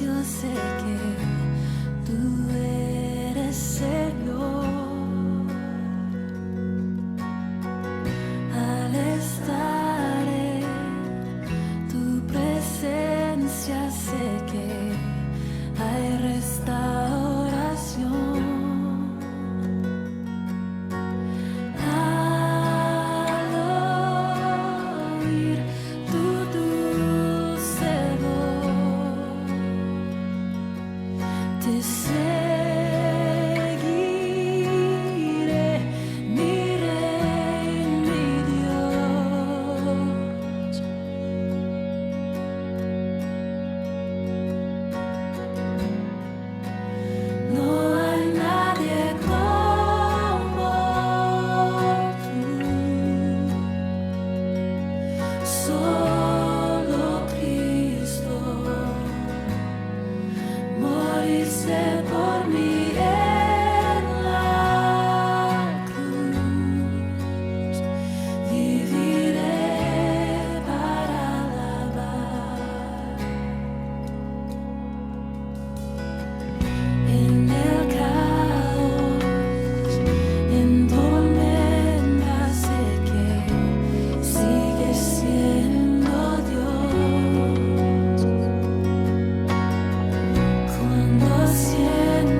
yo sé que tú eres Señor. Al estar en tu presencia sé que hay restauración. Al oír tu dulce voz, te seguiré, mi Rey, mi Dios. No hay nadie como tú, solo Cristo. Moriste por mí en la cruz, viviré para alabar. En el caos, en tormenta sé que sigues siendo Dios. Cuando siento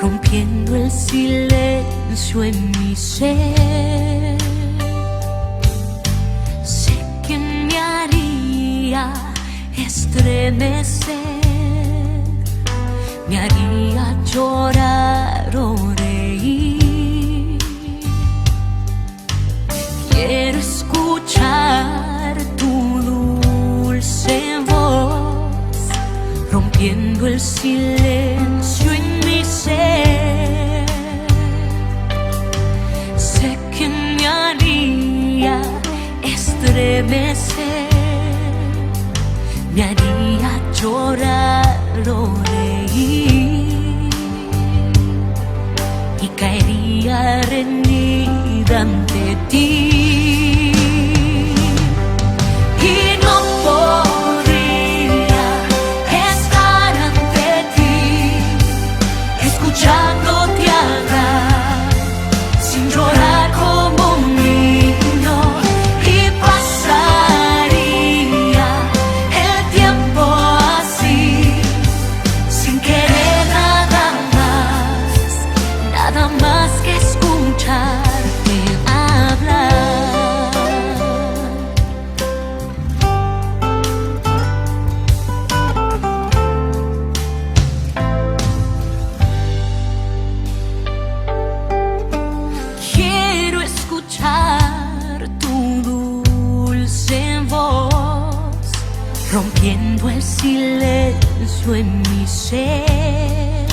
rompiendo el silencio en mi ser. Sé que me haría estremecer, me haría llorar o reír. Quiero escuchar tu dulce voz, rompiendo el silencio en mi ser. Sé que me haría estremecer, me haría llorar o reír, y caería rendida ante ti. Y no podría estar ante ti, escuchándote hablar, sin llorar como un niño, y pasaría el tiempo así, sin querer nada más que escucharte hablar. Quiero escuchar tu dulce voz, rompiendo el silencio en mi ser.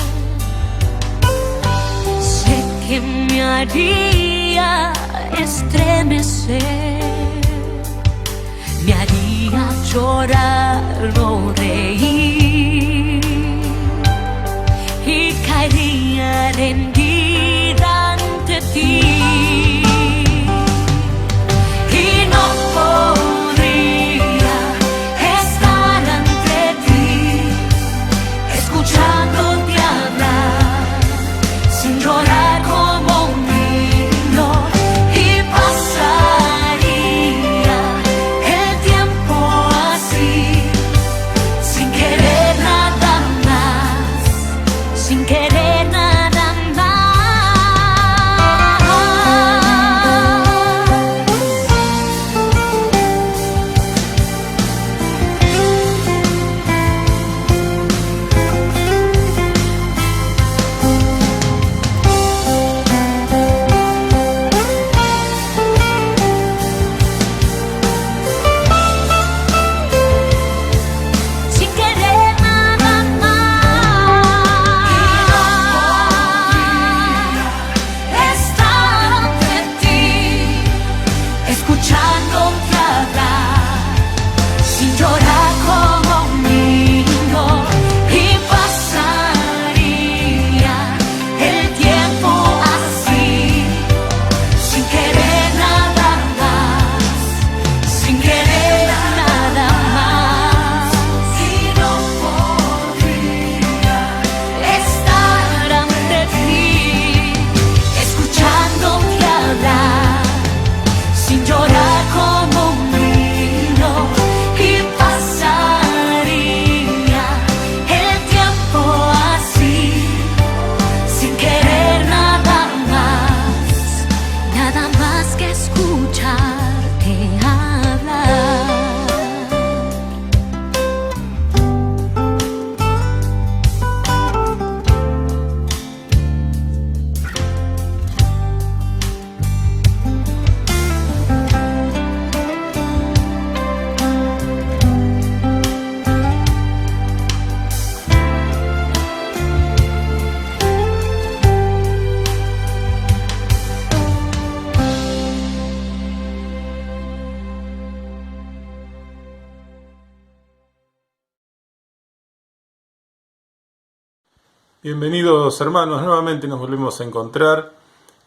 Sé que me haría estremecer, me haría llorar o reír, y caería rendida ante ti. Y no podría estar ante ti, escuchándote hablar, sin llorar como un niño, y pasaría el tiempo así, sin querer nada más, sin querer nada más. Sin querer nada más. Estar ante ti, escuchándote hablar, sin llorar como un niño, y pasaría el tiempo así, sin querer nada más, sin querer nada más. Y no podría estar ante ti, escuchándote hablar, sin llorar como un niño, y pasaría el tiempo así, sin querer nada más que escucharte hablar. Bienvenidos hermanos, nuevamente nos volvemos a encontrar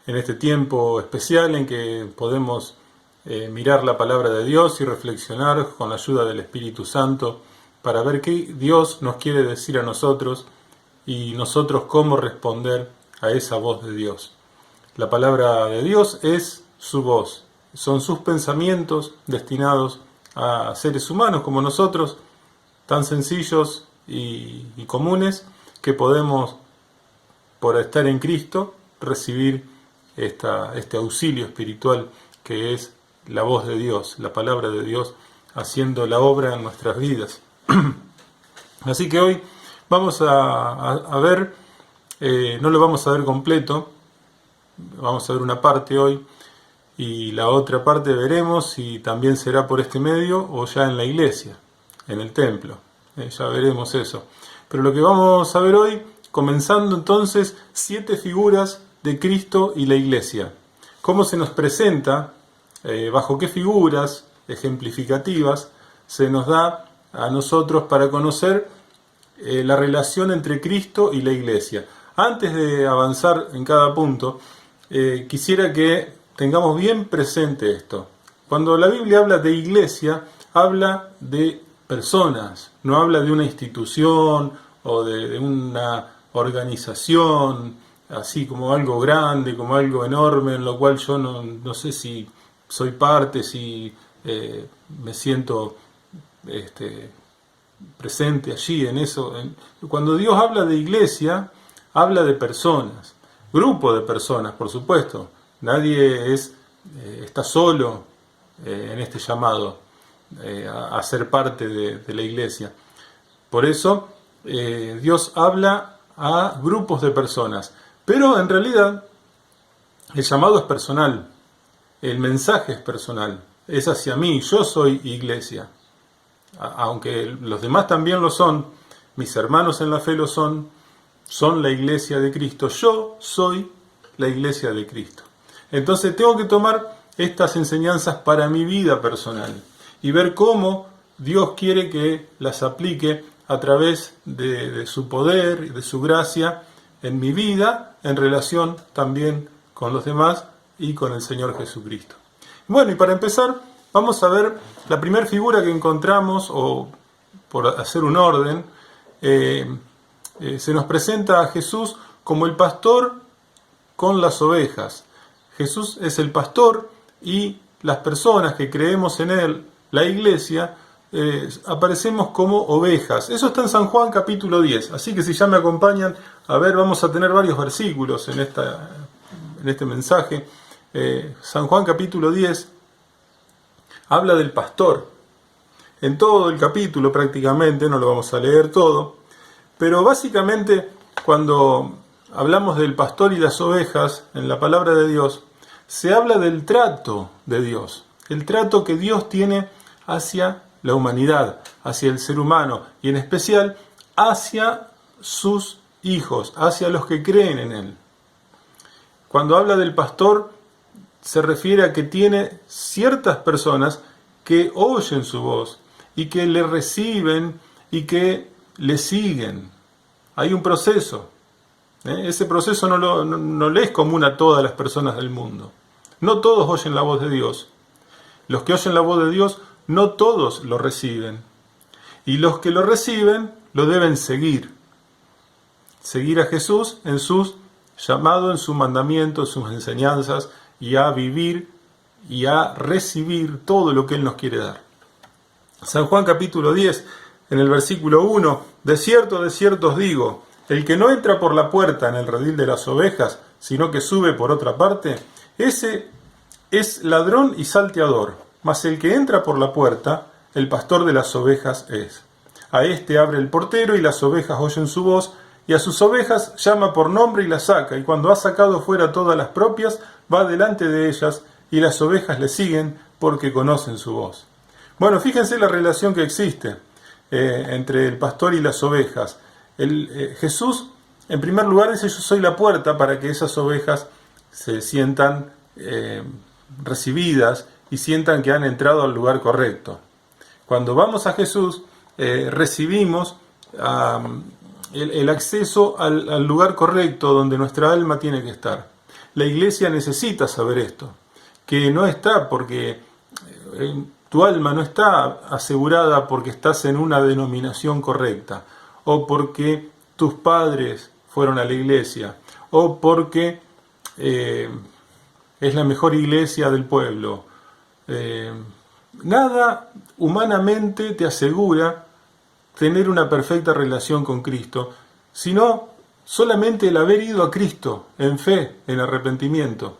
en este tiempo especial en que podemos mirar la palabra de Dios y reflexionar con la ayuda del Espíritu Santo para ver qué Dios nos quiere decir a nosotros y nosotros cómo responder a esa voz de Dios. La palabra de Dios es su voz, son sus pensamientos destinados a seres humanos como nosotros, tan sencillos y comunes, que podemos por estar en Cristo, recibir este auxilio espiritual que es la voz de Dios, la palabra de Dios, haciendo la obra en nuestras vidas. Así que hoy vamos a ver, no lo vamos a ver completo, vamos a ver una parte hoy, y la otra parte veremos si también será por este medio o ya en la iglesia, en el templo. Ya veremos eso. Pero lo que vamos a ver hoy, comenzando entonces, 7 figuras de Cristo y la iglesia. ¿Cómo se nos presenta? ¿Bajo qué figuras ejemplificativas se nos da a nosotros para conocer la relación entre Cristo y la iglesia? Antes de avanzar en cada punto, quisiera que tengamos bien presente esto. Cuando la Biblia habla de iglesia, habla de personas, no habla de una institución o de una organización, así como algo grande, como algo enorme, en lo cual yo no sé si soy parte, si me siento presente allí en eso. Cuando Dios habla de iglesia, habla de personas, grupo de personas, por supuesto. Nadie está solo en este llamado a ser parte de la iglesia. Por eso Dios habla a grupos de personas. Pero en realidad el llamado es personal, el mensaje es personal, es hacia mí, yo soy iglesia. Aunque los demás también lo son, mis hermanos en la fe lo son la iglesia de Cristo, yo soy la iglesia de Cristo. Entonces tengo que tomar estas enseñanzas para mi vida personal y ver cómo Dios quiere que las aplique a través de su poder y de su gracia en mi vida, en relación también con los demás y con el Señor Jesucristo. Bueno, y para empezar, vamos a ver la primera figura que encontramos, o por hacer un orden, se nos presenta a Jesús como el pastor con las ovejas. Jesús es el pastor y las personas que creemos en Él, la iglesia, aparecemos como ovejas. Eso está en San Juan capítulo 10. Así que si ya me acompañan, a ver, vamos a tener varios versículos en este mensaje. San Juan capítulo 10 habla del pastor. En todo el capítulo prácticamente, no lo vamos a leer todo, pero básicamente cuando hablamos del pastor y las ovejas en la palabra de Dios, se habla del trato de Dios, el trato que Dios tiene hacia la humanidad, hacia el ser humano y en especial hacia sus hijos, hacia los que creen en Él. Cuando habla del pastor, se refiere a que tiene ciertas personas que oyen su voz y que le reciben y que le siguen. Hay un proceso. Ese proceso no le es común a todas las personas del mundo. No todos oyen la voz de Dios. Los que oyen la voz de Dios, no todos lo reciben. Y los que lo reciben, lo deben seguir. Seguir a Jesús en su llamado, en su mandamiento, en sus enseñanzas, y a vivir y a recibir todo lo que Él nos quiere dar. San Juan capítulo 10, en el versículo 1, de cierto os digo, el que no entra por la puerta en el redil de las ovejas, sino que sube por otra parte, ese es ladrón y salteador, mas el que entra por la puerta, el pastor de las ovejas es. A éste abre el portero y las ovejas oyen su voz, y a sus ovejas llama por nombre y las saca, y cuando ha sacado fuera todas las propias, va delante de ellas, y las ovejas le siguen porque conocen su voz. Bueno, fíjense la relación que existe entre el pastor y las ovejas. Jesús, en primer lugar, dice: yo soy la puerta, para que esas ovejas se sientan recibidas y sientan que han entrado al lugar correcto. Cuando vamos a Jesús, recibimos el acceso al lugar correcto donde nuestra alma tiene que estar. La iglesia necesita saber esto, que no está porque tu alma no está asegurada porque estás en una denominación correcta, o porque tus padres fueron a la iglesia, o porque es la mejor iglesia del pueblo. Nada humanamente te asegura tener una perfecta relación con Cristo, sino solamente el haber ido a Cristo en fe, en arrepentimiento.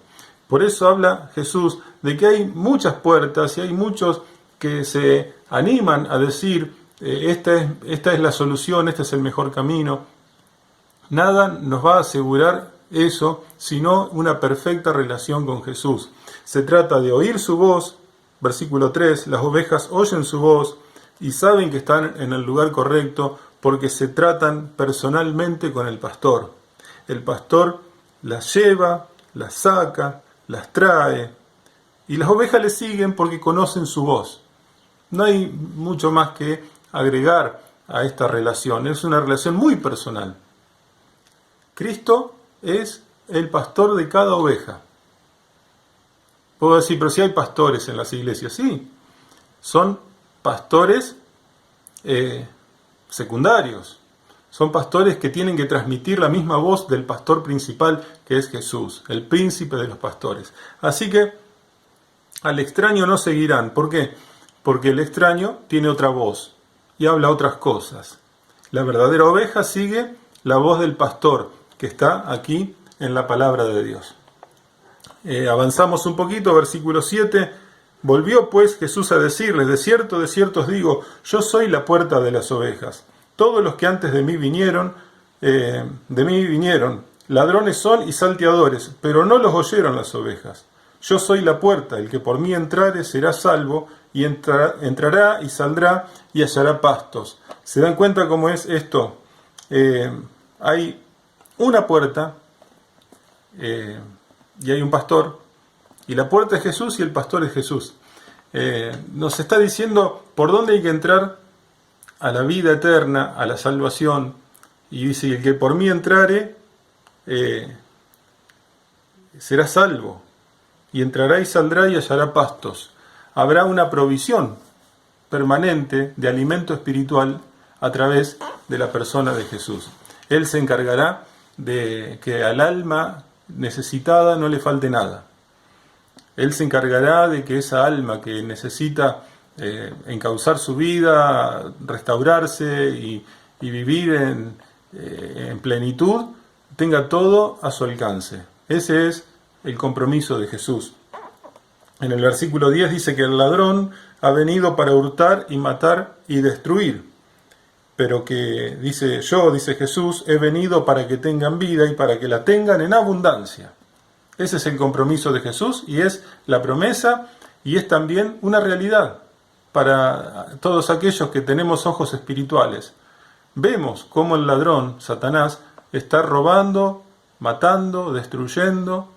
Por eso habla Jesús de que hay muchas puertas y hay muchos que se animan a decir, esta es la solución, este es el mejor camino. Nada nos va a asegurar eso, sino una perfecta relación con Jesús. Se trata de oír su voz, versículo 3, las ovejas oyen su voz y saben que están en el lugar correcto porque se tratan personalmente con el pastor. El pastor las lleva, las saca, las trae y las ovejas le siguen porque conocen su voz. No hay mucho más que agregar a esta relación, es una relación muy personal. Cristo es el pastor de cada oveja. Puedo decir, pero si hay pastores en las iglesias, sí, son pastores secundarios, son pastores que tienen que transmitir la misma voz del pastor principal que es Jesús, el príncipe de los pastores. Así que al extraño no seguirán. ¿Por qué? Porque el extraño tiene otra voz y habla otras cosas. La verdadera oveja sigue la voz del pastor que está aquí en la palabra de Dios. Avanzamos un poquito, versículo 7. Volvió pues Jesús a decirles, de cierto os digo, yo soy la puerta de las ovejas. Todos los que antes de mí vinieron, ladrones son y salteadores, pero no los oyeron las ovejas. Yo soy la puerta, el que por mí entrare será salvo, y entrará y saldrá y hallará pastos. ¿Se dan cuenta cómo es esto? Hay una puerta y hay un pastor, y la puerta es Jesús y el pastor es Jesús. Nos está diciendo por dónde hay que entrar a la vida eterna, a la salvación, y dice, el que por mí entrare será salvo, y entrará y saldrá y hallará pastos. Habrá una provisión permanente de alimento espiritual a través de la persona de Jesús. Él se encargará de que al alma necesitada no le falte nada. Él se encargará de que esa alma que necesita encauzar su vida, restaurarse y vivir en plenitud, tenga todo a su alcance. Ese es el compromiso de Jesús. En el versículo 10 dice que el ladrón ha venido para hurtar y matar y destruir. Pero que, dice Jesús, he venido para que tengan vida y para que la tengan en abundancia. Ese es el compromiso de Jesús y es la promesa y es también una realidad para todos aquellos que tenemos ojos espirituales. Vemos cómo el ladrón, Satanás, está robando, matando, destruyendo,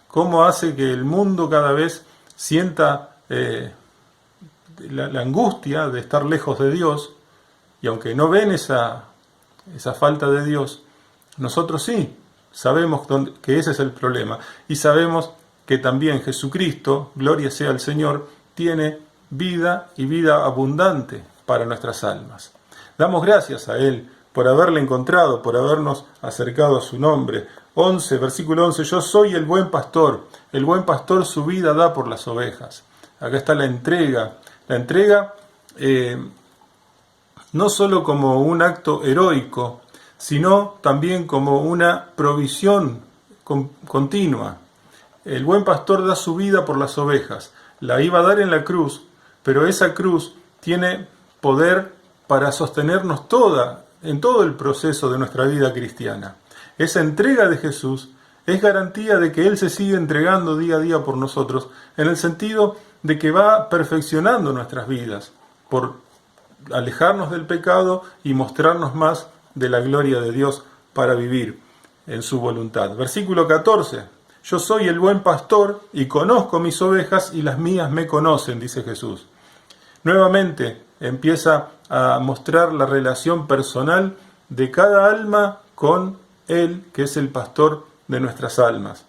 cómo hace que el mundo cada vez sienta la angustia de estar lejos de Dios, y aunque no ven esa falta de Dios, nosotros sí sabemos que ese es el problema, y sabemos que también Jesucristo, gloria sea al Señor, tiene vida y vida abundante para nuestras almas. Damos gracias a Él por haberle encontrado, por habernos acercado a su nombre. Versículo 11, yo soy el buen pastor su vida da por las ovejas. Acá está la entrega no solo como un acto heroico, sino también como una provisión continua. El buen pastor da su vida por las ovejas, la iba a dar en la cruz, pero esa cruz tiene poder para sostenernos en todo el proceso de nuestra vida cristiana. Esa entrega de Jesús es garantía de que Él se sigue entregando día a día por nosotros, en el sentido de que va perfeccionando nuestras vidas, por alejarnos del pecado y mostrarnos más de la gloria de Dios para vivir en su voluntad. Versículo 14, yo soy el buen pastor y conozco mis ovejas y las mías me conocen, dice Jesús. Nuevamente empieza a mostrar la relación personal de cada alma con Él, que es el pastor de nuestras almas.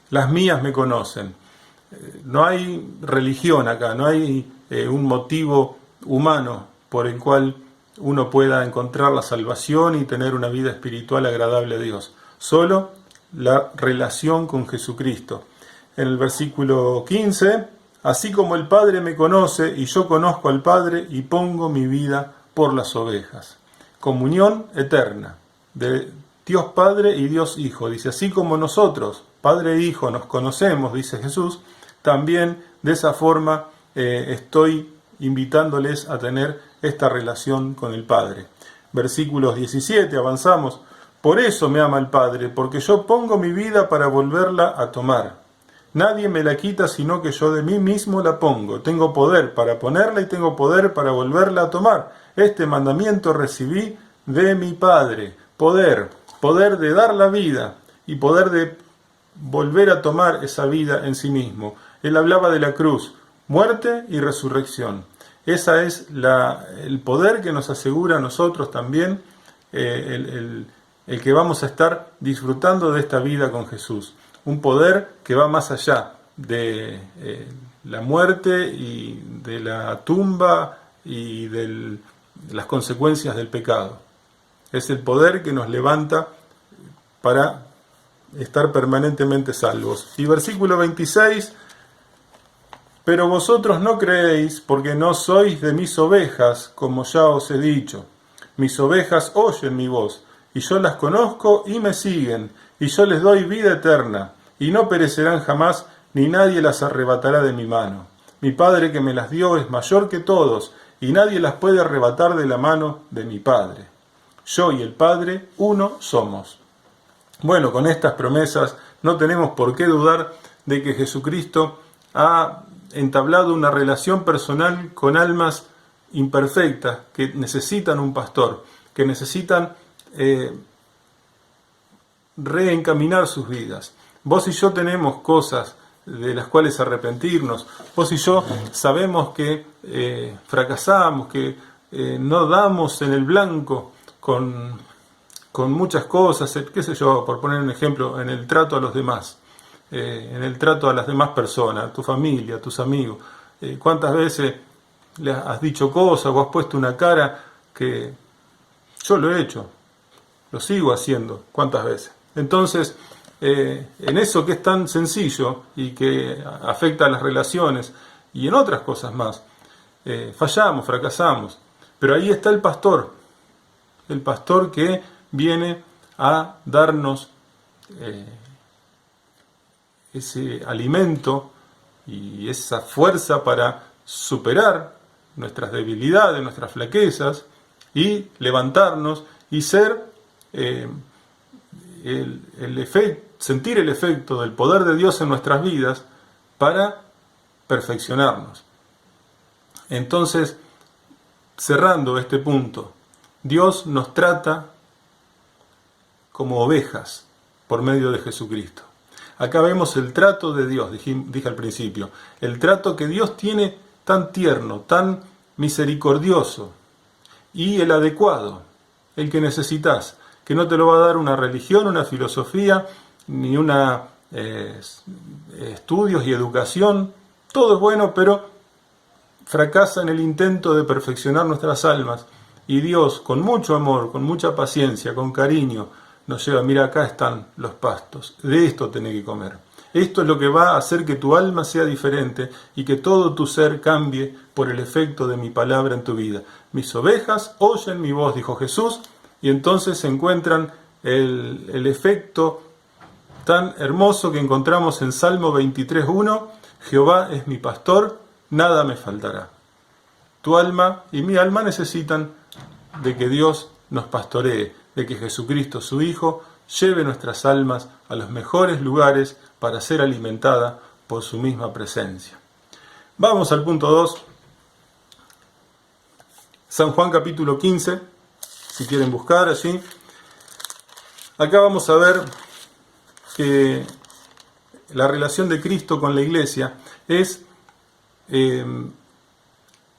Las mías me conocen. No hay religión acá, no hay un motivo humano por el cual uno pueda encontrar la salvación y tener una vida espiritual agradable a Dios. Solo la relación con Jesucristo. En el versículo 15, así como el Padre me conoce y yo conozco al Padre y pongo mi vida por las ovejas. comunión eterna de Dios Padre y Dios Hijo. Dice, así como nosotros, Padre e Hijo, nos conocemos, dice Jesús, también de esa forma estoy invitándoles a tener esta relación con el Padre. Versículos 17, avanzamos. Por eso me ama el Padre, porque yo pongo mi vida para volverla a tomar. Nadie me la quita, sino que yo de mí mismo la pongo. Tengo poder para ponerla y tengo poder para volverla a tomar. Este mandamiento recibí de mi Padre. Poder de dar la vida y poder de volver a tomar esa vida en sí mismo. Él hablaba de la cruz, muerte y resurrección. Ese es el poder que nos asegura a nosotros también el que vamos a estar disfrutando de esta vida con Jesús. Un poder que va más allá de la muerte y de la tumba y de las consecuencias del pecado. Es el poder que nos levanta para estar permanentemente salvos. Y versículo 26, pero vosotros no creéis porque no sois de mis ovejas, como ya os he dicho. Mis ovejas oyen mi voz, y yo las conozco y me siguen, y yo les doy vida eterna, y no perecerán jamás, ni nadie las arrebatará de mi mano. Mi Padre que me las dio es mayor que todos, y nadie las puede arrebatar de la mano de mi Padre. Yo y el Padre, uno somos. Bueno, con estas promesas no tenemos por qué dudar de que Jesucristo ha entablado una relación personal con almas imperfectas que necesitan un pastor, que necesitan reencaminar sus vidas. Vos y yo tenemos cosas de las cuales arrepentirnos. Vos y yo sabemos que fracasamos, que no damos en el blanco con muchas cosas, qué sé yo, por poner un ejemplo, en el trato a los demás, en el trato a las demás personas, a tu familia, a tus amigos. ¿Cuántas veces le has dicho cosas o has puesto una cara que yo lo he hecho, lo sigo haciendo? ¿Cuántas veces? Entonces, en eso que es tan sencillo y que afecta a las relaciones y en otras cosas más, fallamos, fracasamos. Pero ahí está el pastor que viene a darnos ese alimento y esa fuerza para superar nuestras debilidades, nuestras flaquezas y levantarnos y ser sentir el efecto del poder de Dios en nuestras vidas para perfeccionarnos. Entonces, cerrando este punto, Dios nos trata como ovejas por medio de Jesucristo. Acá vemos el trato de Dios, dije al principio, el trato que Dios tiene tan tierno, tan misericordioso y el adecuado, el que necesitas, que no te lo va a dar una religión, una filosofía, ni estudios y educación. Todo es bueno, pero fracasa en el intento de perfeccionar nuestras almas. Y Dios, con mucho amor, con mucha paciencia, con cariño, nos lleva, mira, acá están los pastos, de esto tenés que comer. Esto es lo que va a hacer que tu alma sea diferente y que todo tu ser cambie por el efecto de mi palabra en tu vida. Mis ovejas oyen mi voz, dijo Jesús, y entonces se encuentran el efecto tan hermoso que encontramos en Salmo 23:1, Jehová es mi pastor, nada me faltará. Tu alma y mi alma necesitan de que Dios nos pastoree, de que Jesucristo, su Hijo, lleve nuestras almas a los mejores lugares para ser alimentada por su misma presencia. Vamos al punto 2. San Juan capítulo 15, si quieren buscar allí. Acá vamos a ver que la relación de Cristo con la iglesia es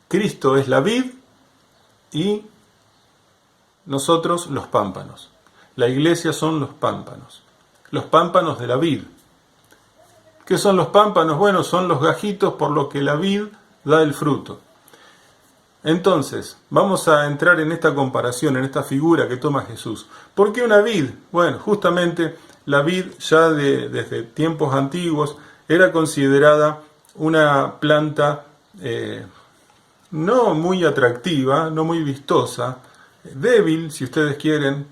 Cristo es la vid y nosotros los pámpanos. La iglesia son los pámpanos de la vid. ¿Qué son los pámpanos? Bueno, son los gajitos por los que la vid da el fruto. Entonces, vamos a entrar en esta comparación, en esta figura que toma Jesús. ¿Por qué una vid? Bueno, justamente la vid ya desde tiempos antiguos era considerada una planta no muy atractiva, no muy vistosa, débil, si ustedes quieren,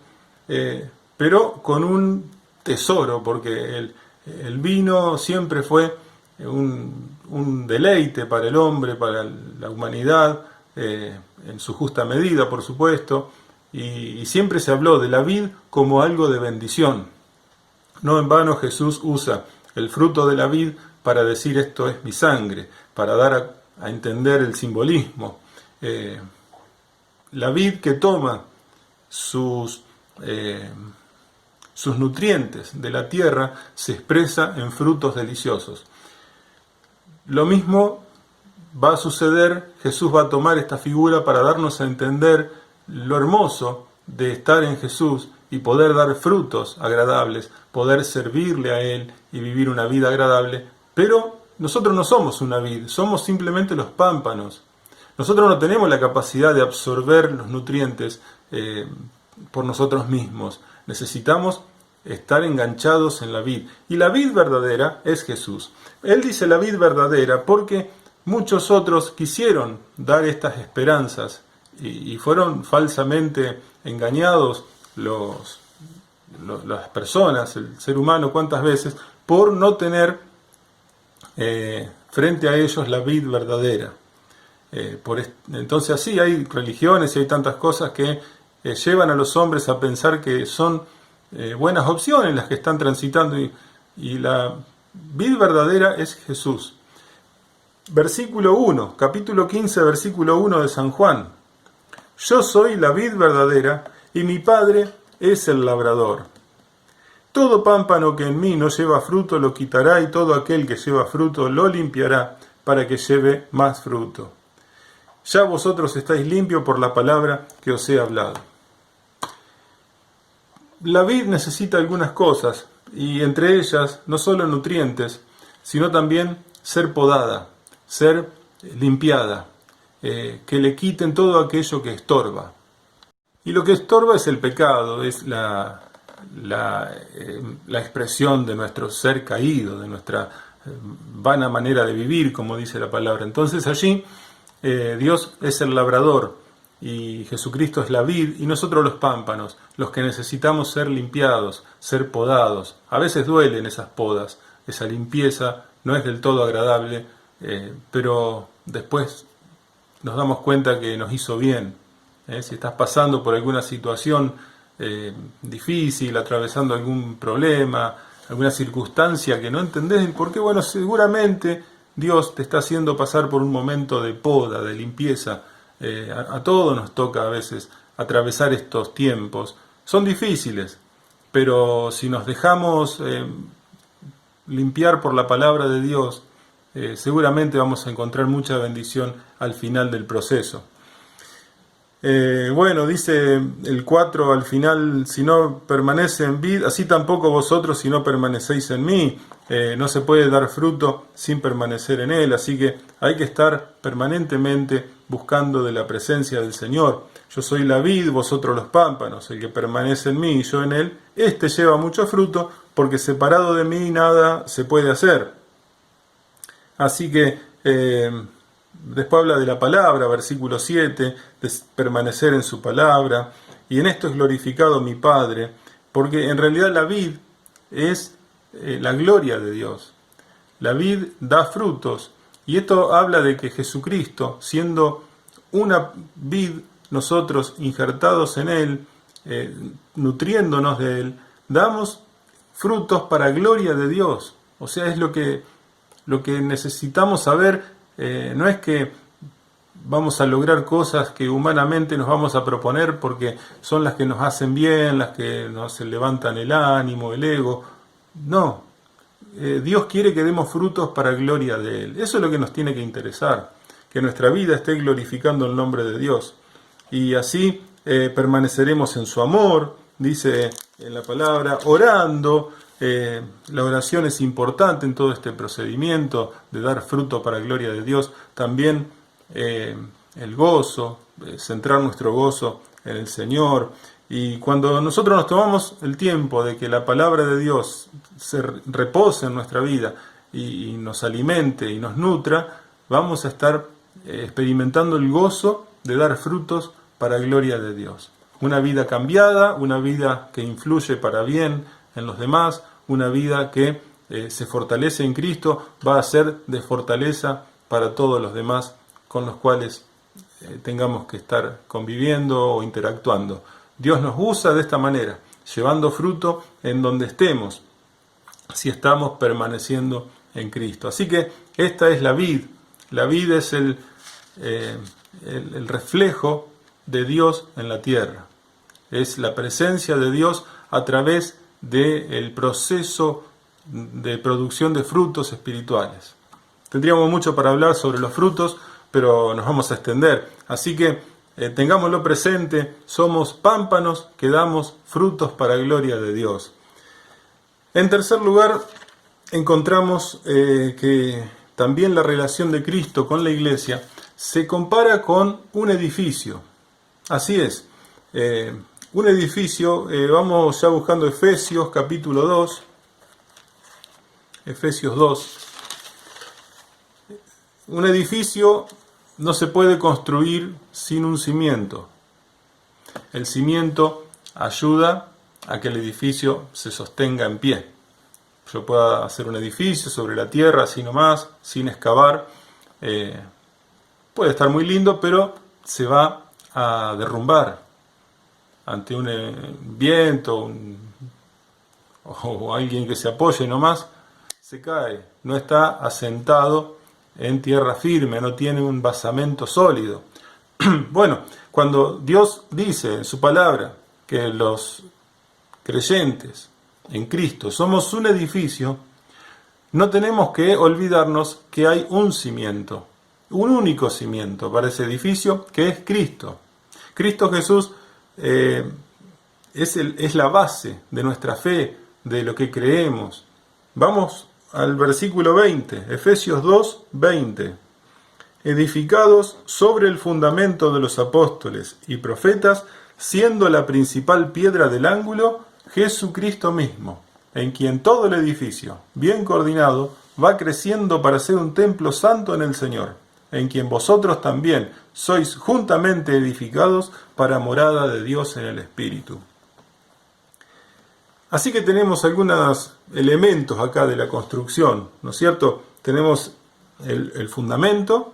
pero con un tesoro, porque el vino siempre fue un deleite para el hombre, para la humanidad, en su justa medida, por supuesto, y siempre se habló de la vid como algo de bendición. No en vano Jesús usa el fruto de la vid para decir esto es mi sangre, para dar a entender el simbolismo. La vid que toma sus nutrientes de la tierra se expresa en frutos deliciosos. Lo mismo va a suceder, Jesús va a tomar esta figura para darnos a entender lo hermoso de estar en Jesús y poder dar frutos agradables, poder servirle a Él y vivir una vida agradable, pero nosotros no somos una vid, somos simplemente los pámpanos. Nosotros no tenemos la capacidad de absorber los nutrientes por nosotros mismos. Necesitamos estar enganchados en la vid. Y la vid verdadera es Jesús. Él dice la vid verdadera porque muchos otros quisieron dar estas esperanzas y fueron falsamente engañados las personas, el ser humano, cuántas veces, por no tener frente a ellos la vid verdadera. Entonces así hay religiones y hay tantas cosas que llevan a los hombres a pensar que son buenas opciones las que están transitando y la vid verdadera es Jesús. Versículo 1, capítulo 15, versículo 1 de San Juan. Yo soy la vid verdadera y mi Padre es el labrador. Todo pámpano que en mí no lleva fruto lo quitará y todo aquel que lleva fruto lo limpiará para que lleve más fruto. Ya vosotros estáis limpios por la palabra que os he hablado. La vid necesita algunas cosas, y entre ellas no solo nutrientes, sino también ser podada, ser limpiada, que le quiten todo aquello que estorba. Y lo que estorba es el pecado, es la expresión de nuestro ser caído, de nuestra vana manera de vivir, como dice la palabra. Entonces allí Dios es el labrador y Jesucristo es la vid y nosotros los pámpanos, los que necesitamos ser limpiados, ser podados. A veces duelen esas podas, esa limpieza no es del todo agradable, pero después nos damos cuenta que nos hizo bien. Si estás pasando por alguna situación difícil, atravesando algún problema, alguna circunstancia que no entendés el por qué, bueno, seguramente Dios te está haciendo pasar por un momento de poda, de limpieza. A todos nos toca a veces atravesar estos tiempos. Son difíciles, pero si nos dejamos limpiar por la palabra de Dios, seguramente vamos a encontrar mucha bendición al final del proceso. Bueno, dice el 4 al final, si no permanece en vid, así tampoco vosotros si no permanecéis en mí. No se puede dar fruto sin permanecer en Él, así que hay que estar permanentemente buscando de la presencia del Señor. Yo soy la vid, vosotros los pámpanos, el que permanece en mí y yo en Él, este lleva mucho fruto, porque separado de mí nada se puede hacer. Así que después habla de la palabra, versículo 7, de permanecer en su palabra, y en esto es glorificado mi Padre, porque en realidad la vid es la gloria de Dios. La vid da frutos, y esto habla de que Jesucristo, siendo una vid, nosotros injertados en Él, nutriéndonos de Él, damos frutos para gloria de Dios. O sea, es lo que necesitamos saber. No es que vamos a lograr cosas que humanamente nos vamos a proponer porque son las que nos hacen bien, las que nos levantan el ánimo, el ego. No, Dios quiere que demos frutos para gloria de Él. Eso es lo que nos tiene que interesar, que nuestra vida esté glorificando el nombre de Dios. Y así permaneceremos en su amor, dice en la palabra, orando. La oración es importante en todo este procedimiento de dar fruto para gloria de Dios. También el gozo, centrar nuestro gozo en el Señor. Y cuando nosotros nos tomamos el tiempo de que la palabra de Dios se repose en nuestra vida y nos alimente y nos nutra, vamos a estar experimentando el gozo de dar frutos para gloria de Dios. una vida cambiada, una vida que influye para bien en los demás, una vida que se fortalece en Cristo, va a ser de fortaleza para todos los demás con los cuales tengamos que estar conviviendo o interactuando. Dios nos usa de esta manera, llevando fruto en donde estemos, si estamos permaneciendo en Cristo. Así que esta es la vid. La vid es el reflejo de Dios en la tierra. Es la presencia de Dios a través del proceso de producción de frutos espirituales. Tendríamos mucho para hablar sobre los frutos, pero nos vamos a extender. Así que tengámoslo presente, somos pámpanos que damos frutos para gloria de Dios. En tercer lugar, encontramos que también la relación de Cristo con la iglesia se compara con un edificio. Así es, un edificio, vamos ya buscando Efesios capítulo 2, Efesios 2. Un edificio no se puede construir sin un cimiento. El cimiento ayuda a que el edificio se sostenga en pie. Yo puedo hacer un edificio sobre la tierra, así nomás, sin excavar. Puede estar muy lindo, pero se va a derrumbar ante un viento o alguien que se apoye nomás, se cae. No está asentado en tierra firme, no tiene un basamento sólido. Bueno, cuando Dios dice en su palabra que los creyentes en Cristo somos un edificio, no tenemos que olvidarnos que hay un cimiento, un único cimiento para ese edificio, que es Cristo. Cristo Jesús es la base de nuestra fe, de lo que creemos. Vamos al versículo 20, Efesios 2, 20. Edificados sobre el fundamento de los apóstoles y profetas, siendo la principal piedra del ángulo Jesucristo mismo, en quien todo el edificio, bien coordinado, va creciendo para ser un templo santo en el Señor, en quien vosotros también sois juntamente edificados para morada de Dios en el Espíritu. Así que tenemos algunos elementos acá de la construcción, ¿no es cierto? Tenemos el fundamento,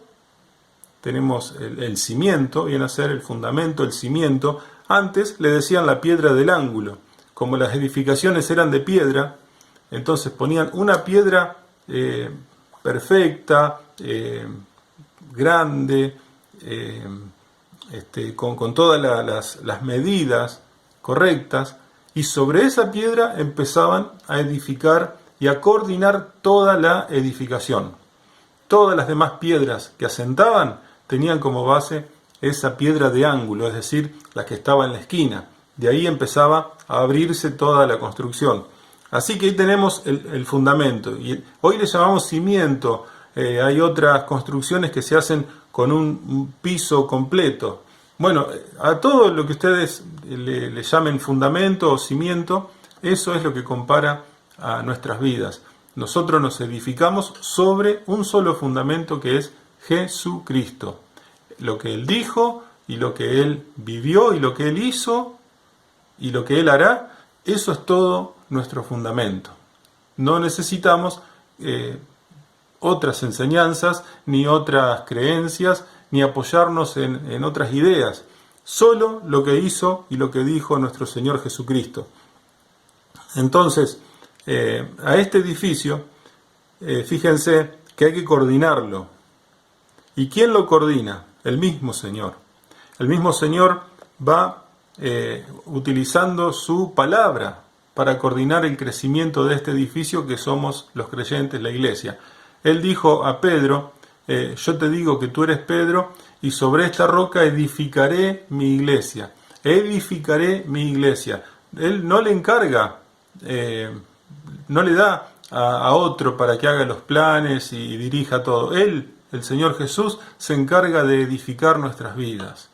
tenemos el cimiento, viene a ser el fundamento, el cimiento. Antes le decían la piedra del ángulo. Como las edificaciones eran de piedra, entonces ponían una piedra perfecta, grande, con todas las medidas correctas, y sobre esa piedra empezaban a edificar y a coordinar toda la edificación. Todas las demás piedras que asentaban tenían como base esa piedra de ángulo, es decir, la que estaba en la esquina. De ahí empezaba a abrirse toda la construcción. Así que ahí tenemos el fundamento. Y hoy le llamamos cimiento. Hay otras construcciones que se hacen con un piso completo. Bueno, a todo lo que ustedes le llamen fundamento o cimiento, eso es lo que compara a nuestras vidas. Nosotros nos edificamos sobre un solo fundamento, que es Jesucristo. Lo que Él dijo y lo que Él vivió y lo que Él hizo y lo que Él hará, eso es todo nuestro fundamento. No necesitamos otras enseñanzas, ni otras creencias, ni apoyarnos en otras ideas. Solo lo que hizo y lo que dijo nuestro Señor Jesucristo. Entonces, a este edificio, fíjense que hay que coordinarlo. ¿Y quién lo coordina? El mismo Señor. El mismo Señor va utilizando su palabra para coordinar el crecimiento de este edificio que somos los creyentes, la iglesia. Él dijo a Pedro, yo te digo que tú eres Pedro, y sobre esta roca edificaré mi iglesia. Edificaré mi iglesia. Él no le encarga, no le da a otro para que haga los planes y dirija todo. Él, el Señor Jesús, se encarga de edificar nuestras vidas.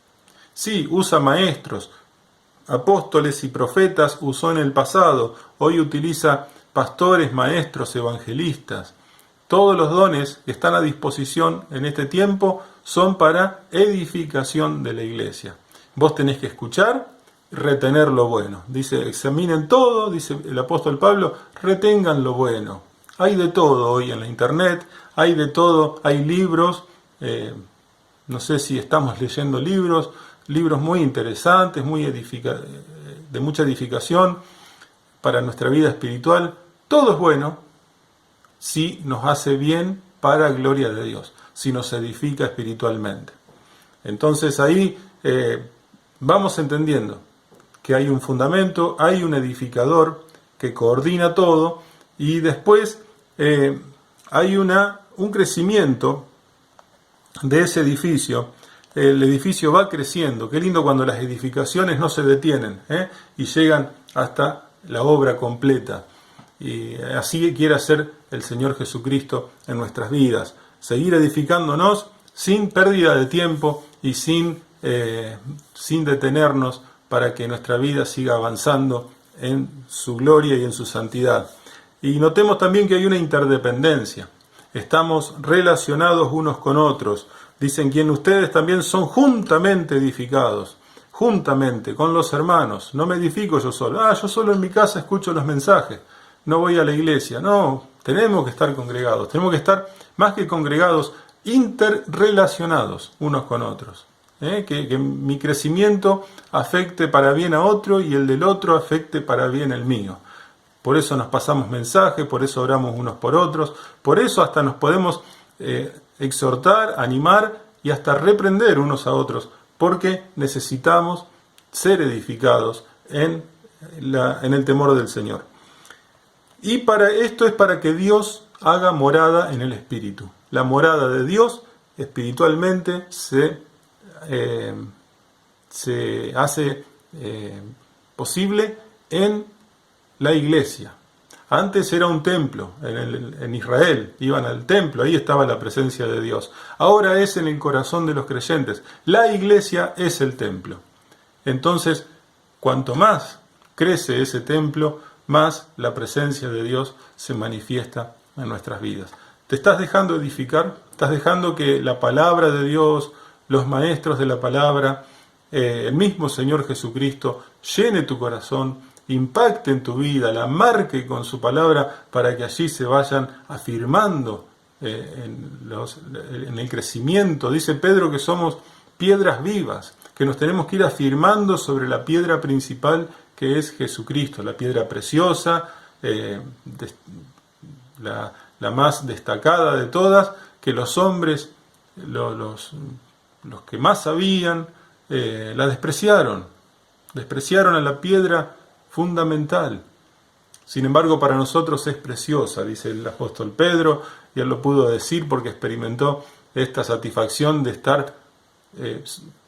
Sí, usa maestros, apóstoles y profetas usó en el pasado. Hoy utiliza pastores, maestros, evangelistas. Todos los dones que están a disposición en este tiempo son para edificación de la iglesia. Vos tenés que escuchar, retener lo bueno. Dice, examinen todo, dice el apóstol Pablo, retengan lo bueno. Hay de todo hoy en la internet, hay de todo, hay libros, no sé si estamos leyendo libros muy interesantes, de mucha edificación para nuestra vida espiritual. Todo es bueno si nos hace bien para gloria de Dios, si nos edifica espiritualmente. Entonces ahí vamos entendiendo que hay un fundamento, hay un edificador que coordina todo, y después hay un crecimiento de ese edificio. El edificio va creciendo. Qué lindo cuando las edificaciones no se detienen y llegan hasta la obra completa. Y así quiere hacer el Señor Jesucristo en nuestras vidas. Seguir edificándonos sin pérdida de tiempo y sin detenernos, para que nuestra vida siga avanzando en su gloria y en su santidad. Y notemos también que hay una interdependencia. Estamos relacionados unos con otros. Dicen, quien ustedes también son juntamente edificados, juntamente con los hermanos. No me edifico yo solo. Yo solo en mi casa escucho los mensajes, no voy a la iglesia. No, tenemos que estar congregados, tenemos que estar más que congregados, interrelacionados unos con otros. Que mi crecimiento afecte para bien a otro y el del otro afecte para bien el mío. Por eso nos pasamos mensajes, por eso oramos unos por otros, por eso hasta nos podemos exhortar, animar y hasta reprender unos a otros, porque necesitamos ser edificados en el temor del Señor. Y para esto es para que Dios haga morada en el Espíritu. La morada de Dios espiritualmente se hace posible en la iglesia. Antes era un templo, en Israel iban al templo, ahí estaba la presencia de Dios. Ahora es en el corazón de los creyentes. La iglesia es el templo. Entonces, cuanto más crece ese templo, más la presencia de Dios se manifiesta en nuestras vidas. ¿Te estás dejando edificar? ¿Estás dejando que la palabra de Dios, los maestros de la palabra, el mismo Señor Jesucristo llene tu corazón, impacte en tu vida, la marque con su palabra, para que allí se vayan afirmando en el crecimiento? Dice Pedro que somos piedras vivas, que nos tenemos que ir afirmando sobre la piedra principal, que es Jesucristo, la piedra preciosa, la más destacada de todas, que los hombres, los que más sabían, la despreciaron a la piedra fundamental. Sin embargo, para nosotros es preciosa, dice el apóstol Pedro, y él lo pudo decir porque experimentó esta satisfacción de estar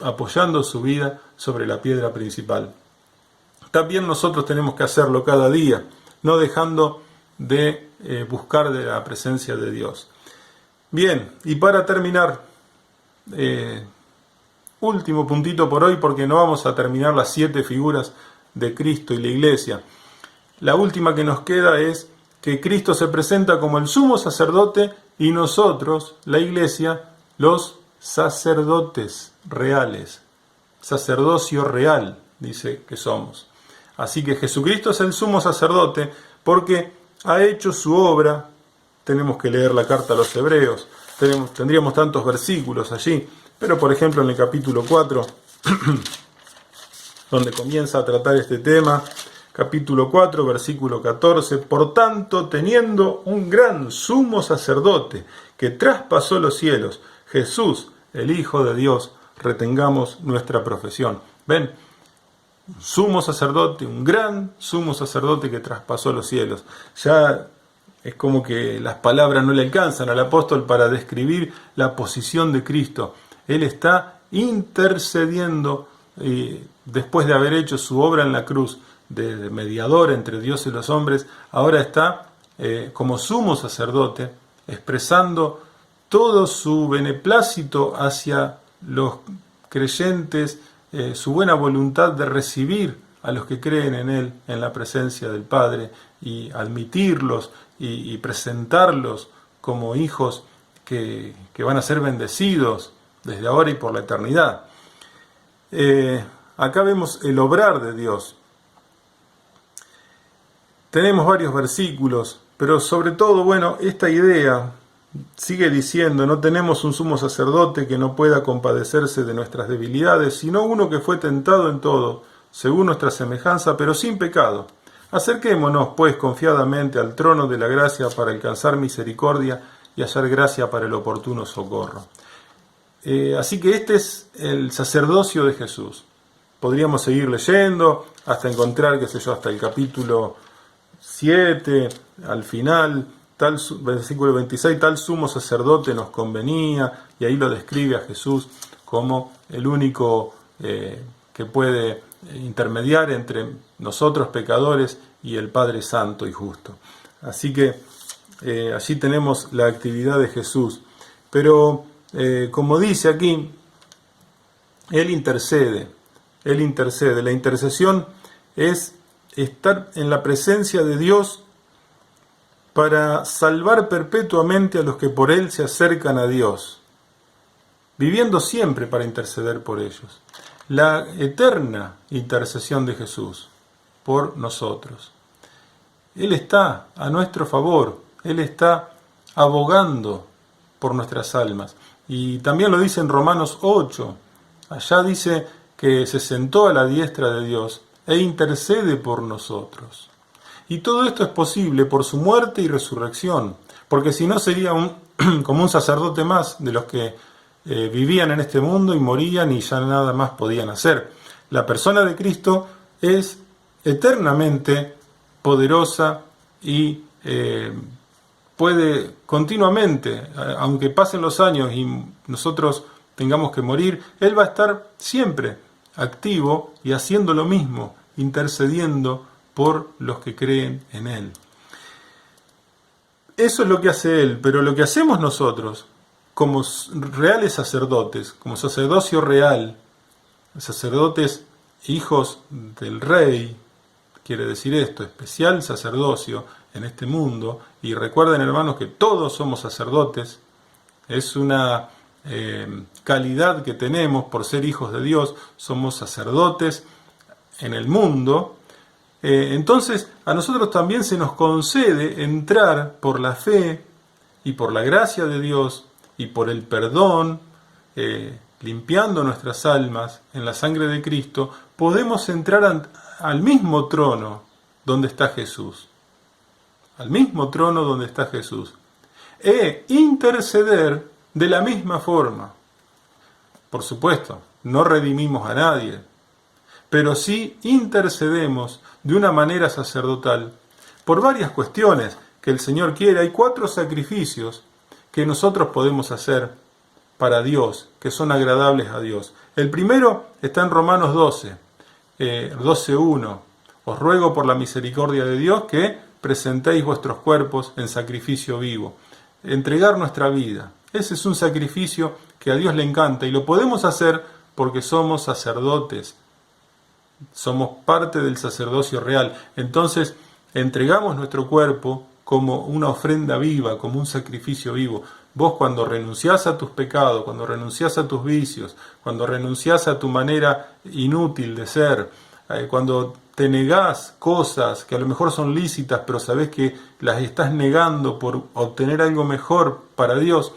apoyando su vida sobre la piedra principal. También nosotros tenemos que hacerlo cada día, no dejando de buscar de la presencia de Dios. Bien, y para terminar, último puntito por hoy, porque no vamos a terminar las 7 figuras de Cristo y la Iglesia. La última que nos queda es que Cristo se presenta como el sumo sacerdote y nosotros, la Iglesia, los sacerdotes reales. Sacerdocio real, dice que somos. Así que Jesucristo es el sumo sacerdote porque ha hecho su obra. Tenemos que leer la carta a los Hebreos. Tendríamos tantos versículos allí. Pero por ejemplo en el capítulo 4, donde comienza a tratar este tema, capítulo 4, versículo 14, por tanto, teniendo un gran sumo sacerdote que traspasó los cielos, Jesús, el Hijo de Dios, retengamos nuestra profesión. ¿Ven? Sumo sacerdote, un gran sumo sacerdote que traspasó los cielos. Ya es como que las palabras no le alcanzan al apóstol para describir la posición de Cristo. Él está intercediendo después de haber hecho su obra en la cruz de mediador entre Dios y los hombres. Ahora está como sumo sacerdote expresando todo su beneplácito hacia los creyentes, su buena voluntad de recibir a los que creen en Él en la presencia del Padre y admitirlos y presentarlos como hijos que van a ser bendecidos desde ahora y por la eternidad. acá vemos el obrar de Dios. Tenemos varios versículos, pero sobre todo, bueno, esta idea sigue diciendo: no tenemos un sumo sacerdote que no pueda compadecerse de nuestras debilidades, sino uno que fue tentado en todo, según nuestra semejanza, pero sin pecado. Acerquémonos, pues, confiadamente al trono de la gracia para alcanzar misericordia y hallar gracia para el oportuno socorro. Así que este es el sacerdocio de Jesús. Podríamos seguir leyendo hasta encontrar, qué sé yo, hasta el capítulo 7, al final, versículo 26, tal sumo sacerdote nos convenía, y ahí lo describe a Jesús como el único que puede intermediar entre nosotros pecadores y el Padre Santo y Justo. Así que allí tenemos la actividad de Jesús. Pero como dice aquí, Él intercede. La intercesión es estar en la presencia de Dios para salvar perpetuamente a los que por Él se acercan a Dios, viviendo siempre para interceder por ellos. La eterna intercesión de Jesús por nosotros. Él está a nuestro favor, Él está abogando por nuestras almas. Y también lo dice en Romanos 8, allá dice que se sentó a la diestra de Dios e intercede por nosotros. Y todo esto es posible por su muerte y resurrección, porque si no sería como un sacerdote más de los que vivían en este mundo y morían y ya nada más podían hacer. La persona de Cristo es eternamente poderosa y puede continuamente, aunque pasen los años y nosotros tengamos que morir, Él va a estar siempre activo y haciendo lo mismo, intercediendo por los que creen en Él. Eso es lo que hace Él, pero lo que hacemos nosotros, como reales sacerdotes, como sacerdocio real, sacerdotes hijos del Rey, quiere decir esto, especial sacerdocio en este mundo, y recuerden, hermanos, que todos somos sacerdotes, es una calidad que tenemos por ser hijos de Dios, somos sacerdotes en el mundo. Entonces a nosotros también se nos concede entrar por la fe y por la gracia de Dios y por el perdón, limpiando nuestras almas en la sangre de Cristo, podemos entrar al mismo trono donde está Jesús, al mismo trono donde está Jesús, e interceder de la misma forma. Por supuesto, no redimimos a nadie, pero sí intercedemos de una manera sacerdotal por varias cuestiones que el Señor quiere. Hay 4 sacrificios que nosotros podemos hacer para Dios, que son agradables a Dios. El primero está en Romanos 12:1. Os ruego por la misericordia de Dios que presentéis vuestros cuerpos en sacrificio vivo. Entregar nuestra vida. Ese es un sacrificio que a Dios le encanta y lo podemos hacer porque somos sacerdotes. Somos parte del sacerdocio real. Entonces, entregamos nuestro cuerpo como una ofrenda viva, como un sacrificio vivo. Vos, cuando renunciás a tus pecados, cuando renunciás a tus vicios, cuando renunciás a tu manera inútil de ser, cuando te negás cosas que a lo mejor son lícitas, pero sabés que las estás negando por obtener algo mejor para Dios,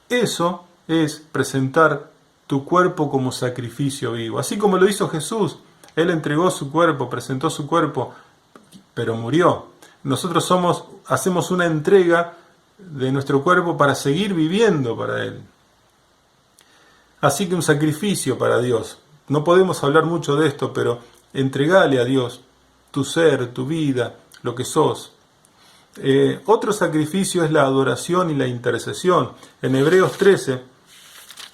eso es presentar tu cuerpo como sacrificio vivo. Así como lo hizo Jesús. Él entregó su cuerpo, presentó su cuerpo, pero murió. Nosotros hacemos una entrega de nuestro cuerpo para seguir viviendo para Él. Así que un sacrificio para Dios. No podemos hablar mucho de esto, pero entregale a Dios tu ser, tu vida, lo que sos. Otro sacrificio es la adoración y la intercesión. En Hebreos 13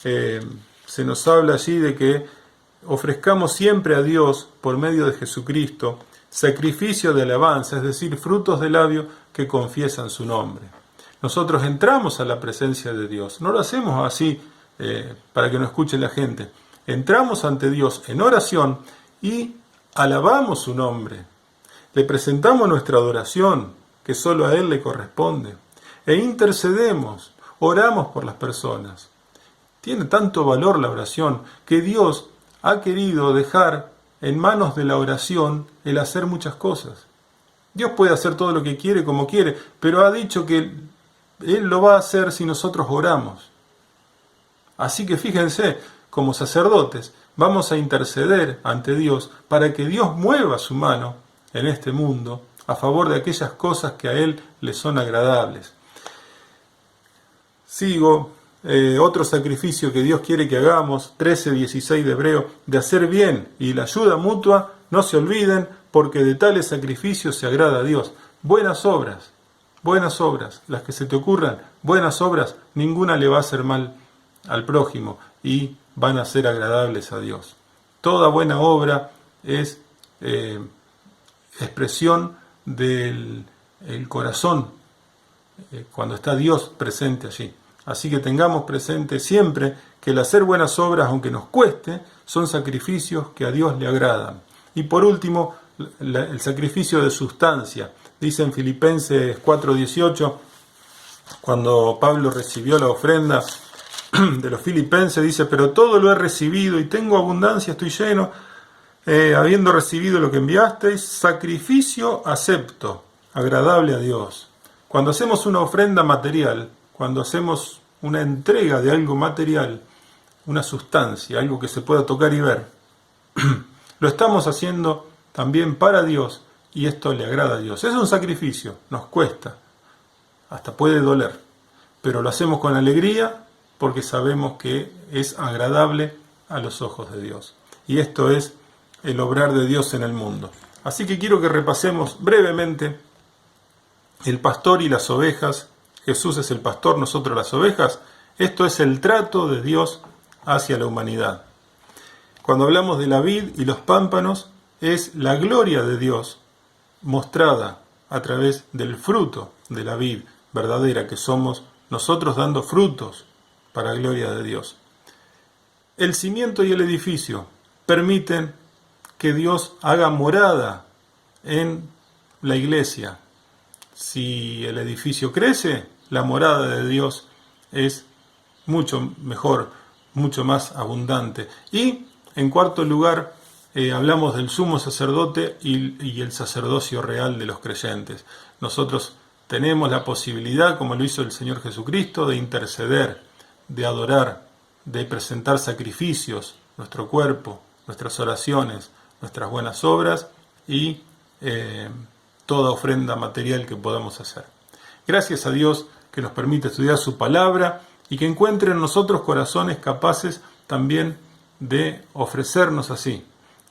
se nos habla allí de que ofrezcamos siempre a Dios, por medio de Jesucristo, sacrificio de alabanza, es decir, frutos de labio que confiesan su nombre. Nosotros entramos a la presencia de Dios. No lo hacemos así para que no escuche la gente. Entramos ante Dios en oración y alabamos su nombre. Le presentamos nuestra adoración, que solo a Él le corresponde. E intercedemos, oramos por las personas. Tiene tanto valor la oración que Dios ha querido dejar en manos de la oración el hacer muchas cosas. Dios puede hacer todo lo que quiere como quiere, pero ha dicho que Él lo va a hacer si nosotros oramos. Así que fíjense, como sacerdotes, vamos a interceder ante Dios para que Dios mueva su mano en este mundo a favor de aquellas cosas que a Él le son agradables. Sigo, otro sacrificio que Dios quiere que hagamos, 13:16 de Hebreo, de hacer bien y la ayuda mutua, no se olviden, porque de tales sacrificios se agrada a Dios. Buenas obras, las que se te ocurran, buenas obras, ninguna le va a hacer mal al prójimo y van a ser agradables a Dios. Toda buena obra es expresión del corazón, cuando está Dios presente allí. Así que tengamos presente siempre que el hacer buenas obras, aunque nos cueste, son sacrificios que a Dios le agradan. Y por último, el sacrificio de sustancia. Dice en Filipenses 4:18, cuando Pablo recibió la ofrenda de los filipenses, dice: pero todo lo he recibido y tengo abundancia, estoy lleno, habiendo recibido lo que enviasteis, sacrificio acepto, agradable a Dios. Cuando hacemos una ofrenda material, cuando hacemos una entrega de algo material, una sustancia, algo que se pueda tocar y ver, lo estamos haciendo también para Dios y esto le agrada a Dios. Es un sacrificio, nos cuesta, hasta puede doler, pero lo hacemos con alegría porque sabemos que es agradable a los ojos de Dios. Y esto es el obrar de Dios en el mundo. Así que quiero que repasemos brevemente el pastor y las ovejas. Jesús es el pastor, nosotros las ovejas. Esto es el trato de Dios hacia la humanidad. Cuando hablamos de la vid y los pámpanos, es la gloria de Dios mostrada a través del fruto de la vid verdadera, que somos nosotros dando frutos para gloria de Dios. El cimiento y el edificio permiten que Dios haga morada en la iglesia. Si el edificio crece, la morada de Dios es mucho mejor, mucho más abundante. Y en cuarto lugar, hablamos del sumo sacerdote y el sacerdocio real de los creyentes. Nosotros tenemos la posibilidad, como lo hizo el Señor Jesucristo, de interceder, de adorar, de presentar sacrificios, nuestro cuerpo, nuestras oraciones, nuestras buenas obras y toda ofrenda material que podamos hacer. Gracias a Dios que nos permite estudiar su palabra y que encuentre en nosotros corazones capaces también de ofrecernos así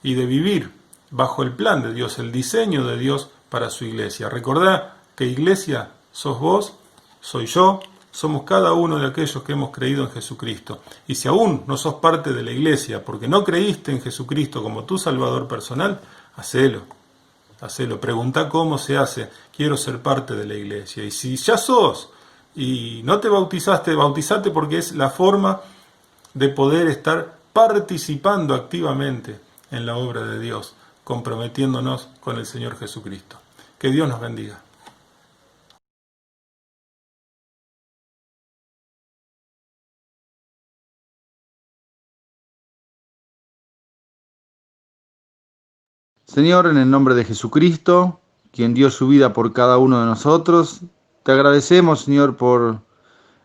y de vivir bajo el plan de Dios, el diseño de Dios para su iglesia. Recordá que iglesia sos vos, soy yo, somos cada uno de aquellos que hemos creído en Jesucristo. Y si aún no sos parte de la iglesia porque no creíste en Jesucristo como tu Salvador personal, hacelo. Preguntá cómo se hace. Quiero ser parte de la iglesia. Y si ya sos y no te bautizaste, bautízate, porque es la forma de poder estar participando activamente en la obra de Dios, comprometiéndonos con el Señor Jesucristo. Que Dios nos bendiga. Señor, en el nombre de Jesucristo, quien dio su vida por cada uno de nosotros, te agradecemos, Señor, por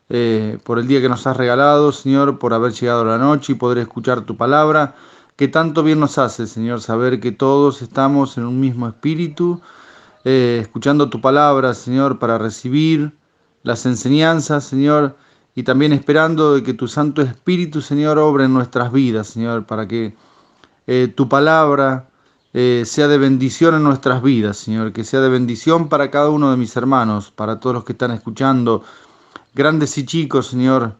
el día que nos has regalado, Señor, por haber llegado a la noche y poder escuchar tu palabra, que tanto bien nos hace, Señor, saber que todos estamos en un mismo espíritu, escuchando tu palabra, Señor, para recibir las enseñanzas, Señor, y también esperando de que tu Santo Espíritu, Señor, obre en nuestras vidas, Señor, para que tu palabra sea de bendición en nuestras vidas, Señor, que sea de bendición para cada uno de mis hermanos, para todos los que están escuchando, grandes y chicos, Señor.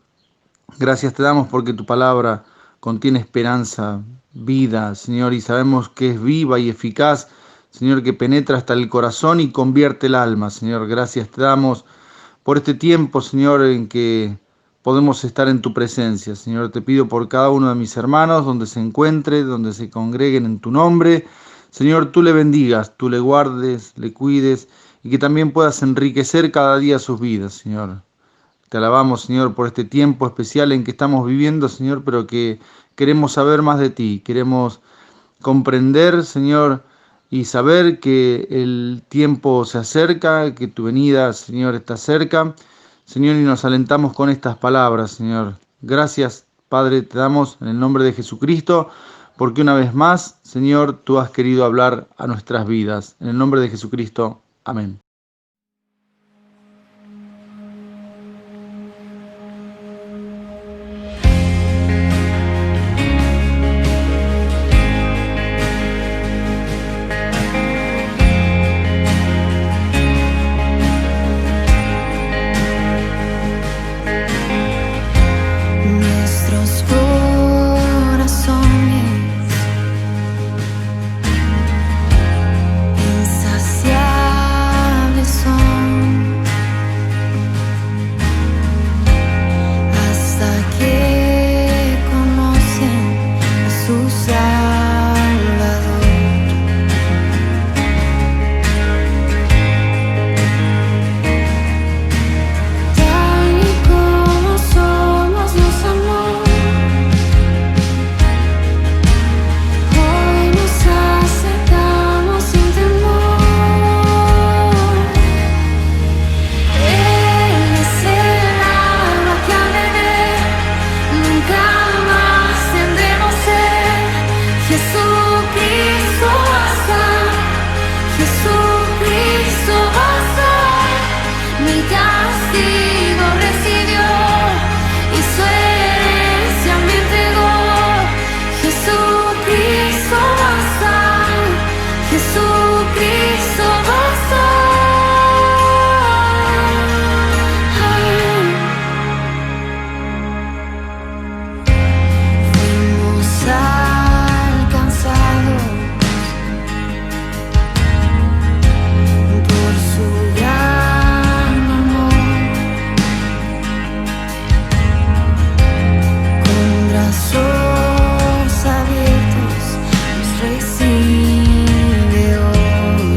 Gracias te damos porque tu palabra contiene esperanza, vida, Señor, y sabemos que es viva y eficaz, Señor, que penetra hasta el corazón y convierte el alma, Señor. Gracias te damos por este tiempo, Señor, en que podemos estar en tu presencia, Señor. Te pido por cada uno de mis hermanos, donde se encuentre, donde se congreguen en tu nombre, Señor, tú le bendigas, tú le guardes, le cuides y que también puedas enriquecer cada día sus vidas, Señor. Te alabamos, Señor, por este tiempo especial en que estamos viviendo, Señor, pero que queremos saber más de ti, queremos comprender, Señor, y saber que el tiempo se acerca, que tu venida, Señor, está cerca. Señor, y nos alentamos con estas palabras, Señor. Gracias, Padre, te damos en el nombre de Jesucristo, porque una vez más, Señor, tú has querido hablar a nuestras vidas. En el nombre de Jesucristo, amén. Nuestros corazones insaciables son hasta que conocen a su Salvador. Tal y como somos nos amó. Hoy nos acercamos sin temor. Él es el agua que al beber nunca más tendremos sed. Jesucristo basta, Jesucristo basta. Mi castigo recibió y su herencia me entregó. Jesucristo basta, Jesucristo basta. Fuimos alcanzados por su gran amor, con brazos abiertos nos recibe hoy.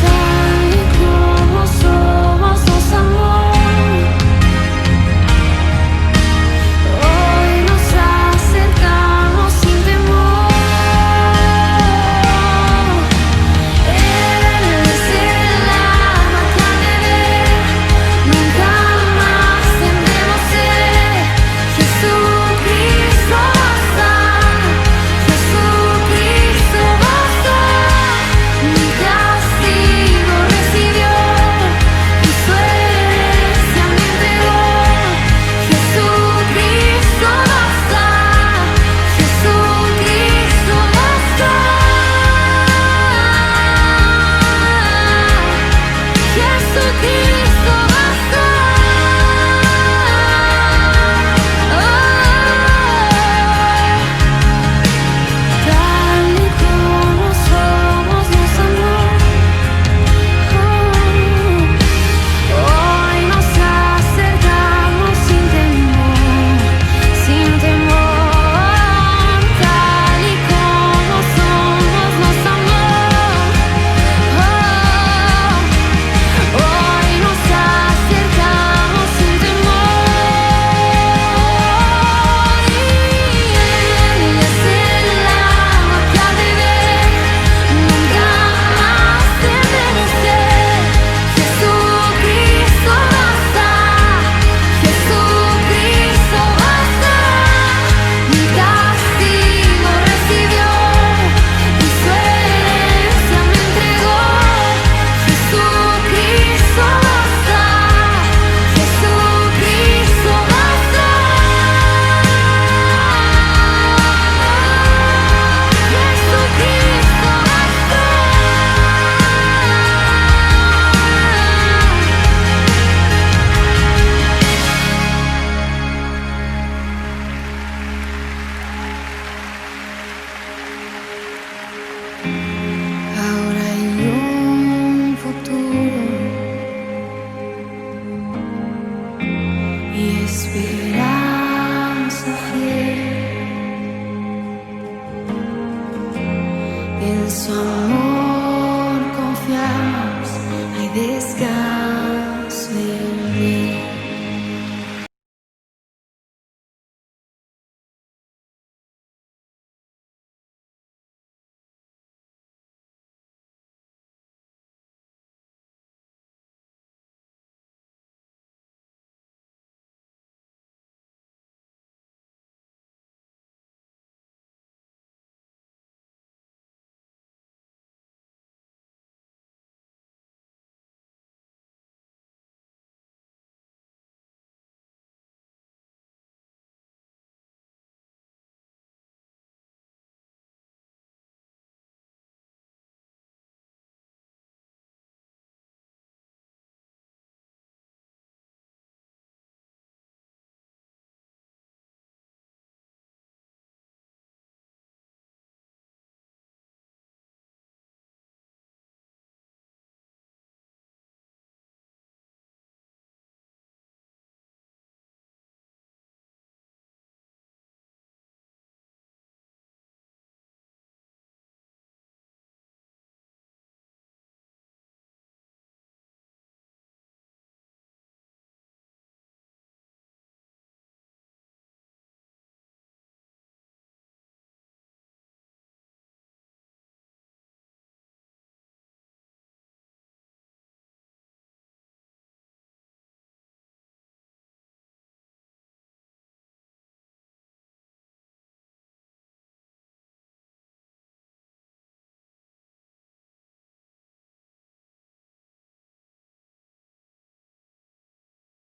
Tal y como somos nos amó. Hoy nos acercamos sin temor. Él es el agua que al beber nunca más tendremos sed. Jesucristo basta, Jesucristo basta. Mi castigo recibió y su herencia me entregó. Jesucristo basta, Jesucristo basta. Jesucristo basta. Tal y como somos nos amó. Hoy nos acercamos sin temor, sin temor. Tal y como somos nos amó. Hoy nos acercamos sin temor. Y Él es el agua que al beber nunca más tendremos sed. Jesucristo basta, Jesucristo basta. Mi castigo recibió y su herencia me entregó. Jesucristo basta, Jesucristo basta. Jesucristo basta. Ahora hay un futuro y esperanza fiel. En su amor confiamos, hay descanso.